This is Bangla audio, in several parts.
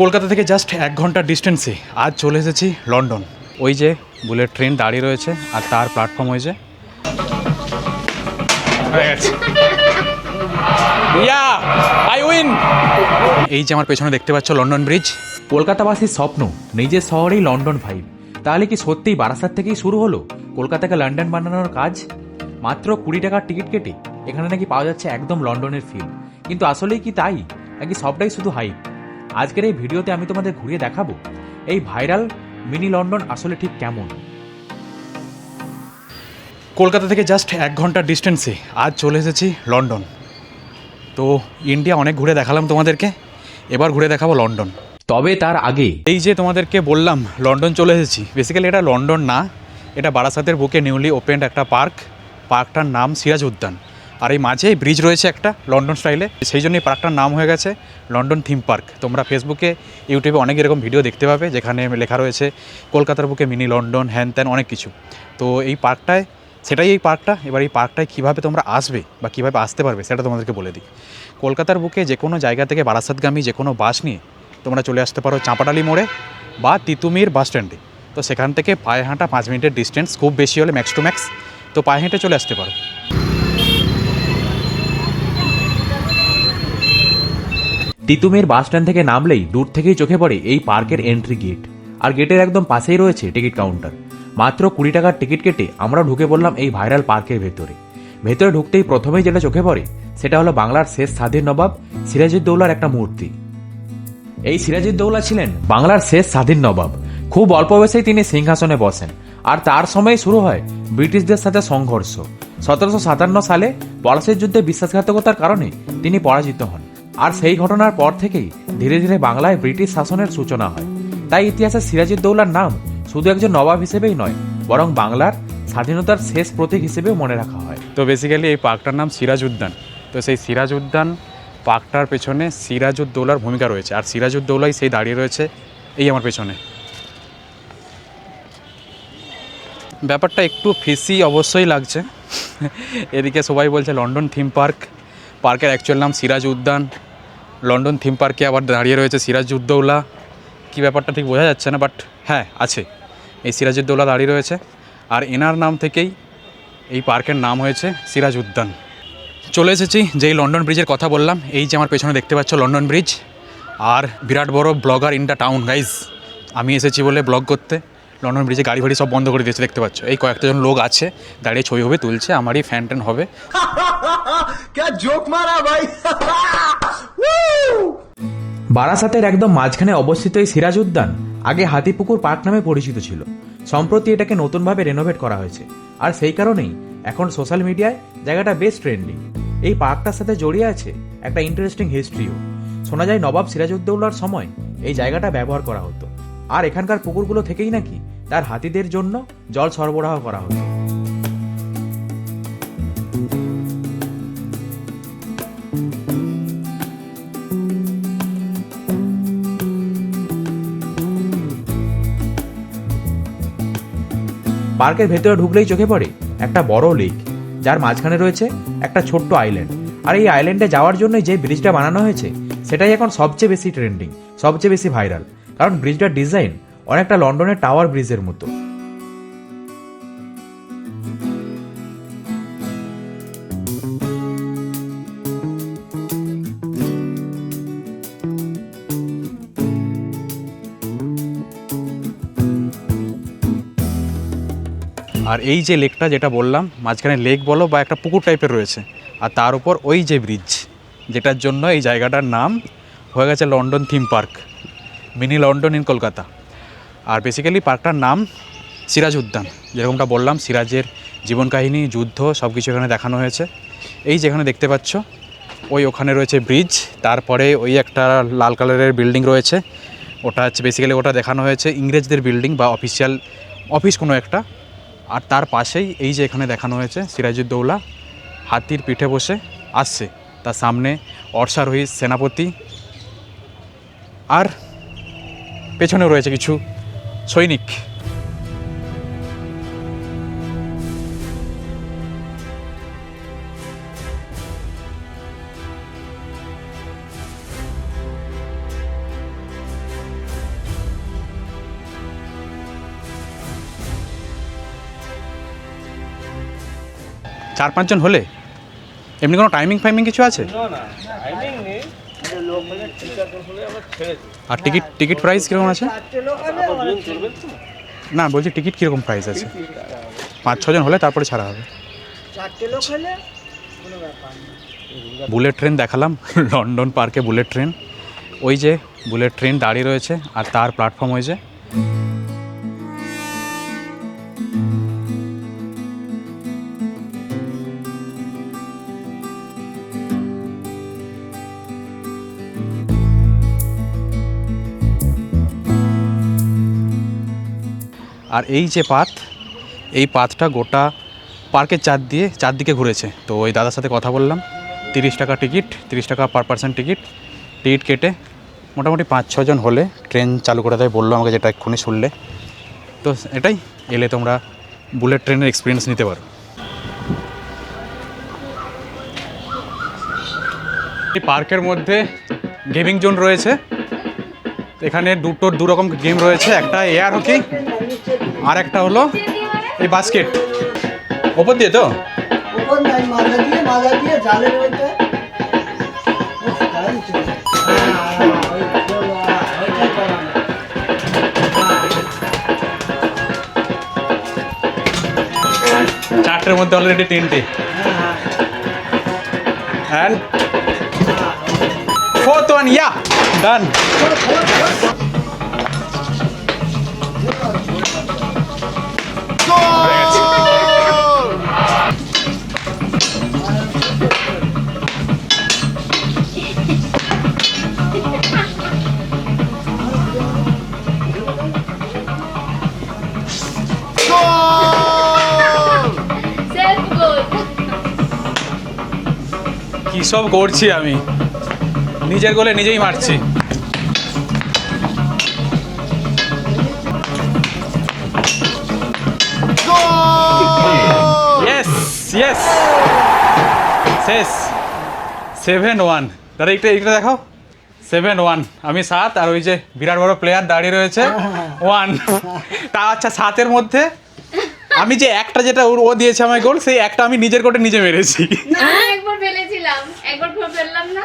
কলকাতা থেকে জাস্ট 1 ঘন্টার ডিস্টেন্সে আজ চলে এসেছি লন্ডন। ওই যে বুলেট ট্রেন দাঁড়িয়ে রয়েছে আর তার প্ল্যাটফর্ম হয়েছে আই উইন। এই যে আমার পেছনে দেখতে পাচ্ছ লন্ডন ব্রিজ। কলকাতাবাসীর স্বপ্ন নিজের শহরেই লন্ডন ভাইব। তাহলে কি সত্যিই বারাসাত থেকেই শুরু হলো কলকাতাকে লন্ডন বানানোর কাজ? মাত্র 20 টাকার টিকিট কেটে এখানে নাকি পাওয়া যাচ্ছে একদম লন্ডনের ফিল। কিন্তু আসলেই কি তাই, নাকি সবটাই শুধু হাইপ? আজকের এই ভিডিওতে আমি তোমাদের ঘুরিয়ে দেখাবো এই ভাইরাল মিনি লন্ডন আসলে ঠিক কেমন। কলকাতা থেকে জাস্ট 1 ঘন্টার ডিস্টেন্সে আজ চলে এসেছি লন্ডন। তো ইন্ডিয়া অনেক ঘুরে দেখালাম তোমাদেরকে, এবার ঘুরে দেখাবো লন্ডন। তবে তার আগে এই যে তোমাদেরকে বললাম লন্ডন চলে এসেছি, বেসিক্যালি এটা লন্ডন না, এটা বারাসাতের বুকে নিউলি ওপেন্ড একটা পার্কটার নাম সিরাজ উদ্যান। আর এই মাঝে ব্রিজ রয়েছে একটা লন্ডন স্টাইলে, সেই জন্য এই পার্কটার নাম হয়ে গেছে লন্ডন থিম পার্ক। তোমরা ফেসবুকে ইউটিউবে অনেক এরকম ভিডিও দেখতে পাবে যেখানে লেখা রয়েছে কলকাতার বুকে মিনি লন্ডন, হ্যান ত্যান অনেক কিছু। তো এই পার্কটায় সেটাই এই পার্কটা। এবার এই পার্কটায় কীভাবে তোমরা আসবে বা কীভাবে আসতে পারবে সেটা তোমাদেরকে বলে দিই। কলকাতার বুকে যে কোনো জায়গা থেকে বারাসাতগামী যে কোনো বাস নিয়ে তোমরা চলে আসতে পারো চাঁপাডালি মোড়ে বা তিতুমির বাস স্ট্যান্ডে। তো সেখান থেকে পায়ে হাঁটা 5 মিনিটের ডিস্টেন্স, খুব বেশি হলে ম্যাক্স টু ম্যাক্স, তো পায়ে হেঁটে চলে আসতে পারো। তিতুমির বাস স্ট্যান্ড থেকে নামলেই দূর থেকেই চোখে পড়ে এই পার্কের এন্ট্রি গেট। আর গেটের একদম পাশেই রয়েছে টিকিট কাউন্টার। মাত্র 20 টাকার টিকিট কেটে আমরা ঢুকে পড়লাম এই ভাইরাল পার্কের ভেতরে ঢুকতেই প্রথমেই যেটা চোখে পড়ে সেটা হলো বাংলার শেষ স্বাধীন নবাব সিরাজউদ্দৌলার একটা মূর্তি। এই সিরাজউদ্দৌলা ছিলেন বাংলার শেষ স্বাধীন নবাব। খুব অল্প বয়সেই তিনি সিংহাসনে বসেন আর তার সময় শুরু হয় ব্রিটিশদের সাথে সংঘর্ষ। 1757 সালে পলাশীর যুদ্ধে বিশ্বাসঘাতকতার কারণে তিনি পরাজিত হন। আর সেই ঘটনার পর থেকেই ধীরে ধীরে বাংলায় ব্রিটিশ শাসনের সূচনা হয়। তাই ইতিহাসে সিরাজউদ্দৌলার নাম শুধু একজন নবাব হিসেবেই নয়, বরং বাংলার স্বাধীনতার শেষ প্রতীক হিসেবেও মনে রাখা হয়। তো বেসিক্যালি এই পার্কটার নাম সিরাজ উদ্যান। তো সেই সিরাজ উদ্যান পার্কটার পেছনে সিরাজউদ্দৌলার ভূমিকা রয়েছে, আর সিরাজউদ্দৌলাই সেই দাঁড়িয়ে রয়েছে এই আমার পেছনে। ব্যাপারটা একটু ফিসি অবশ্যই লাগছে। এদিকে সবাই বলছে লন্ডন থিম পার্ক, পার্কের অ্যাকচুয়াল নাম সিরাজ উদ্যান। লন্ডন থিম পার্কে আবার দাঁড়িয়ে রয়েছে সিরাজউদ্দৌলা। কী ব্যাপারটা ঠিক বোঝা যাচ্ছে না, বাট হ্যাঁ আছে, এই সিরাজউদ্দৌলা দাঁড়িয়ে রয়েছে। আর এনার নাম থেকেই এই পার্কের নাম হয়েছে সিরাজ উদ্যান। চলে এসেছি যেই লন্ডন ব্রিজের কথা বললাম, এই যে আমার পেছনে দেখতে পাচ্ছ লন্ডন ব্রিজ। আর বিরাট বড় blogger in the town guys, আমি এসেছি বলে ব্লগ করতে। লন্ডন ব্রিজে গাড়ি ফাড়ি সব বন্ধ করে দিয়েছে, দেখতে পাচ্ছ। এই কয়েকটা জন লোক আছে দাঁড়িয়ে ছবি হবে তুলছে, আমারই ফ্যান ট্যান হবে। বারাসাতের একদম মাঝখানে অবস্থিত এই সিরাজ উদ্যান আগে হাতিপুকুর পার্ক নামে পরিচিত ছিল। সম্প্রতি এটাকে নতুনভাবে রেনোভেট করা হয়েছে, আর সেই কারণেই এখন সোশ্যাল মিডিয়ায় জায়গাটা বেশ ট্রেন্ডিং। এই পার্কটার সাথে জড়িয়ে আছে একটা ইন্টারেস্টিং হিস্ট্রিও। শোনা যায় নবাব সিরাজউদ্দৌলার সময় এই জায়গাটা ব্যবহার করা হতো, আর এখানকার পুকুরগুলো থেকেই নাকি তার হাতিদের জন্য জল সরবরাহ করা হতো। পার্কের ভেতরে ঢুকলেই চোখে পড়ে একটা বড় লেক, যার মাঝখানে রয়েছে একটা ছোট্ট আইল্যান্ড। আর এই আইল্যান্ডে যাওয়ার জন্য যে ব্রিজটা বানানো হয়েছে সেটাই এখন সবচেয়ে বেশি ট্রেন্ডিং, সবচেয়ে বেশি ভাইরাল। কারণ ব্রিজটার ডিজাইন অনেকটা লন্ডনের টাওয়ার ব্রিজের মতো। আর এই যে লেকটা যেটা বললাম, মাঝখানে লেক বলো বা একটা পুকুর টাইপের রয়েছে, আর তার উপর ওই যে ব্রিজ, যেটার জন্য এই জায়গাটার নাম হয়ে গেছে London theme park, mini London in Kolkata. আর বেসিক্যালি পার্কটার নাম সিরাজ উদ্যান। যেরকমটা বললাম, সিরাজের জীবন কাহিনী, যুদ্ধ সব কিছু এখানে দেখানো হয়েছে। এই যেখানে দেখতে পাচ্ছ ওই ওখানে রয়েছে ব্রিজ, তারপরে ওই একটা লাল কালারের বিল্ডিং রয়েছে, ওটা হচ্ছে বেসিক্যালি ওটা দেখানো হয়েছে ইংরেজদের বিল্ডিং বা অফিসিয়াল অফিস কোনো একটা। আর তার পাশেই এই যে এখানে দেখানো হয়েছে সিরাজউদ্দৌলা হাতির পিঠে বসে আসছে, তার সামনে অশ্বারোহী সেনাপতি, আর পেছনেও রয়েছে কিছু সৈনিক। 4-5 জন হলে? এমনি কোনো টাইমিং ফাইমিং কিছু আছে? আর টিকিট প্রাইস কীরকম আছে? না বলছি টিকিট কীরকম প্রাইস আছে? 5-6 জন হলে তারপরে ছাড়া হবে। বুলেট ট্রেন দেখালাম লন্ডন পার্কে বুলেট ট্রেন, ওই যে বুলেট ট্রেন দাঁড়িয়ে রয়েছে আর তার প্ল্যাটফর্ম হয়েছে। আর এই যে পাথ, এই পাথটা গোটা পার্কের চারদিকে ঘুরেছে। তো ওই দাদার সাথে কথা বললাম, 30 টাকা টিকিট, 30 টাকা পার পার্সন টিকিট কেটে মোটামুটি 5-6 জন হলে ট্রেন চালু করে দেয় বললো আমাকে, যেটা এক্ষুনি শুনলে। তো এটাই, এলে তোমরা বুলেট ট্রেনের এক্সপিরিয়েন্স নিতে পারো। এই পার্কের মধ্যে গেমিং জোন রয়েছে, এখানে দু রকম গেম রয়েছে, একটা এয়ার হকি আর একটা হলো এই বাস্কেট। ওপর দিয়ে তো চারটের মধ্যে অলরেডি 3টে, and 4th one, yeah, done. কি সব করছি আমি, নিজের গোলে নিজেই মারছি। ইয়েস ইয়েস, শেষ। 7-1 দাদা, এইটা দেখাও। 7-1, আমি 7 আর ওই যে বিরাট বড় প্লেয়ার দাঁড়িয়ে রয়েছে 1। তা আচ্ছা, 7-এর মধ্যে আমি যে একটা, যেটা ও দিয়েছে আমায় গোল, সেই একটা আমি নিজের কোটে নিজে মেরেছি। একবার ফেলেছিলাম, একবার ফেললাম না।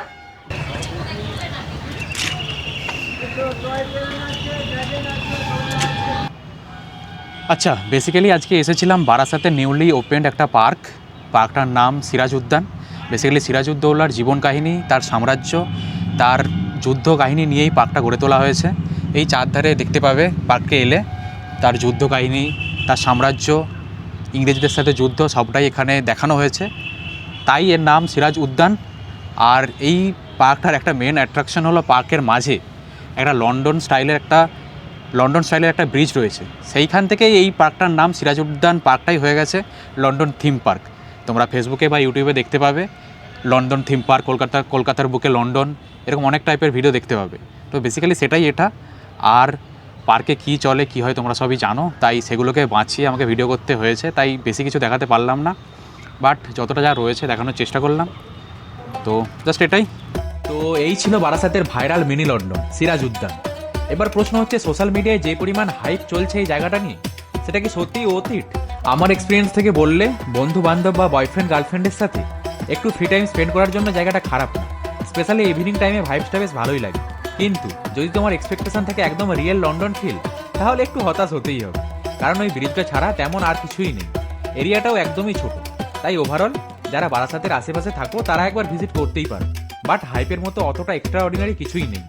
আচ্ছা, বেসিক্যালি আজকে এসেছিলাম বারাসাতে নিউলি ওপেন্ড একটা পার্কটার নাম সিরাজ উদ্যান। বেসিক্যালি সিরাজউদ্দৌলার জীবন কাহিনী, তার সাম্রাজ্য, তার যুদ্ধ কাহিনী নিয়েই পার্কটা গড়ে তোলা হয়েছে। এই চারধারে দেখতে পাবে পার্কে এলে, তার যুদ্ধ কাহিনী, তার সাম্রাজ্য, ইংরেজদের সাথে যুদ্ধ, সবটাই এখানে দেখানো হয়েছে, তাই এর নাম সিরাজ উদ্যান। আর এই পার্কটার একটা মেন অ্যাট্রাকশন হলো পার্কের মাঝে একটা লন্ডন স্টাইলের একটা ব্রিজ রয়েছে। সেইখান থেকেই এই পার্কটার নাম সিরাজ উদ্যান পার্কটাই হয়ে গেছে লন্ডন থিম পার্ক। তোমরা ফেসবুকে বা ইউটিউবে দেখতে পাবে লন্ডন থিম পার্ক, কলকাতার বুকে লন্ডন, এরকম অনেক টাইপের ভিডিও দেখতে পাবে। তো বেসিক্যালি সেটাই এটা। আর পার্কে কী চলে কী হয় তোমরা সবই জানো, তাই সেগুলোকে বাঁচিয়ে আমাকে ভিডিও করতে হয়েছে, তাই বেশি কিছু দেখাতে পারলাম না, বাট যতটা যা রয়েছে দেখানোর চেষ্টা করলাম। তো জাস্ট এটাই। তো এই ছিল বারাসাতের ভাইরাল মিনি লন্ডন সিরাজ উদ্যান। এবার প্রশ্ন হচ্ছে, সোশ্যাল মিডিয়ায় যে পরিমাণ হাইপ চলছে এই জায়গাটা নিয়ে, সেটা কি সত্যিই অতীত? আমার এক্সপিরিয়েন্স থেকে বললে, বন্ধু বান্ধব বা বয়ফ্রেন্ড গার্লফ্রেন্ডের সাথে একটু ফ্রি টাইম স্পেন্ড করার জন্য জায়গাটা খারাপ না। স্পেশালি ইভিনিং টাইমে ভাইবসটা বেশ ভালোই লাগে। কিন্তু যদি তোমার এক্সপেকটেশন থাকে একদম রিয়েল লন্ডন ফিল, তাহলে একটু হতাশ হতেই হবে, কারণ ওই ব্রিজটা ছাড়া তেমন আর কিছুই নেই। এরিয়াটাও একদমই ছোট, তাই ওভারঅল যারা বারাসাতের আশেপাশে থাকো তারা একবার ভিজিট করতেই পারো, বাট হাইপের মতো অতটা এক্সট্রা অর্ডিনারি কিছুই নেই।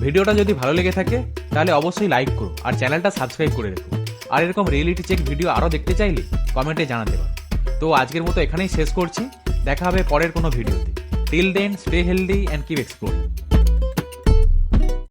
ভিডিওটা যদি ভালো লেগে থাকে তাহলে অবশ্যই লাইক করো আর চ্যানেলটা সাবস্ক্রাইব করে রেখো। আর এরকম রিয়েলিটি চেক ভিডিও আরও দেখতে চাইলে কমেন্টে জানাতে পারো। তো আজকের মতো এখানেই শেষ করছি, দেখা হবে পরের কোনো ভিডিওতে। Till then, stay healthy and keep exploring.